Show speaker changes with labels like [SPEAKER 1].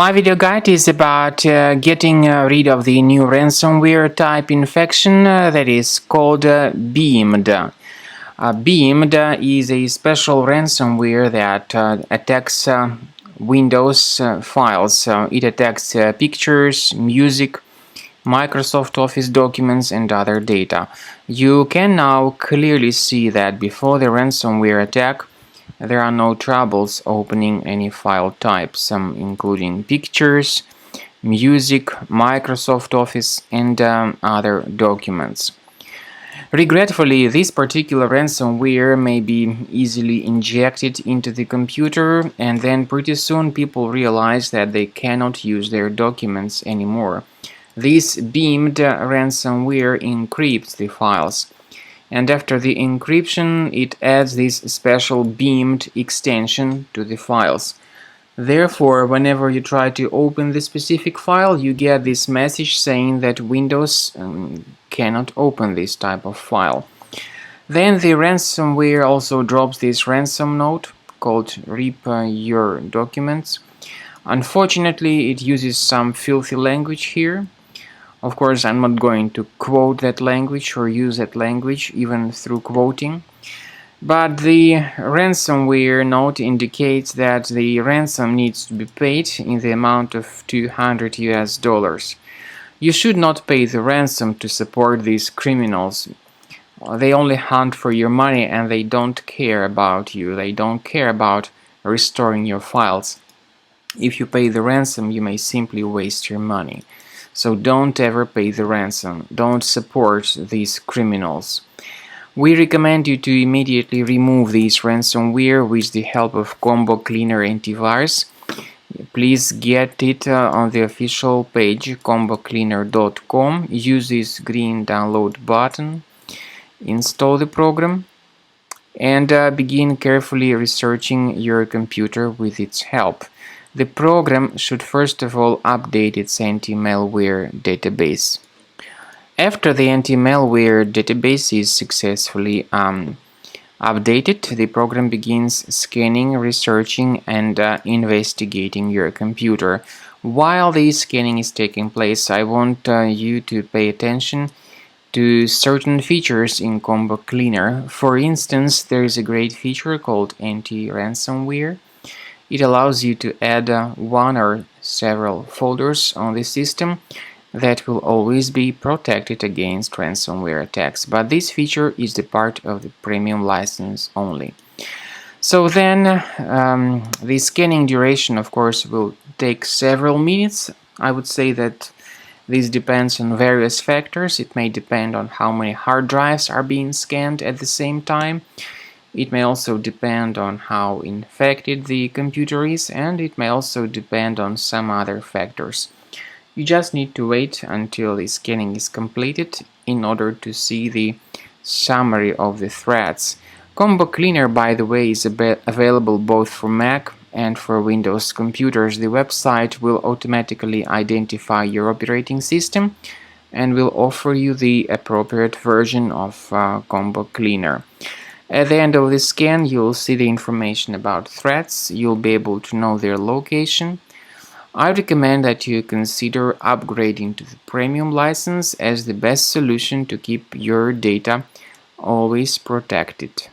[SPEAKER 1] My video guide is about getting rid of the new ransomware type infection that is called Beamed. Beamed is a special ransomware that attacks Windows files. It attacks pictures, music, Microsoft Office documents and other data. You can now clearly see that before the ransomware attack, there are no troubles opening any file types, including pictures, music, Microsoft Office, and other documents. Regretfully, this particular ransomware may be easily injected into the computer, and then pretty soon people realize that they cannot use their documents anymore. This beamed ransomware encrypts the files, and after the encryption it adds this special beamed extension to the files. Therefore, whenever you try to open the specific file, you get this message saying that Windows cannot open this type of file. Then the ransomware also drops this ransom note called "Rip your documents." Unfortunately, it uses some filthy language here. Of course, I'm not going to quote that language or use that language even through quoting. But the ransomware note indicates that the ransom needs to be paid in the amount of $200. You should not pay the ransom to support these criminals. They only hunt for your money and they don't care about you. They don't care about restoring your files. If you pay the ransom, you may simply waste your money. So don't ever pay the ransom. Don't support these criminals. We recommend you to immediately remove this ransomware with the help of Combo Cleaner antivirus. Please get it on the official page combocleaner.com. Use this green download button, install the program, and begin carefully researching your computer with its help. The program should first of all update its anti-malware database. After the anti-malware database is successfully updated, the program begins scanning, researching, and investigating your computer. While the scanning is taking place, I want you to pay attention to certain features in Combo Cleaner. For instance, there is a great feature called anti-ransomware. It allows you to add one or several folders on the system that will always be protected against ransomware attacks. But this feature is the part of the premium license only. So then, the scanning duration, of course, will take several minutes. I would say that this depends on various factors. It may depend on how many hard drives are being scanned at the same time. It may also depend on how infected the computer is, and it may also depend on some other factors. You just need to wait until the scanning is completed in order to see the summary of the threats. Combo Cleaner, by the way, is available both for Mac and for Windows computers. The website will automatically identify your operating system and will offer you the appropriate version of Combo Cleaner. At the end of the scan, you'll see the information about threats. You'll be able to know their location. I recommend that you consider upgrading to the premium license as the best solution to keep your data always protected.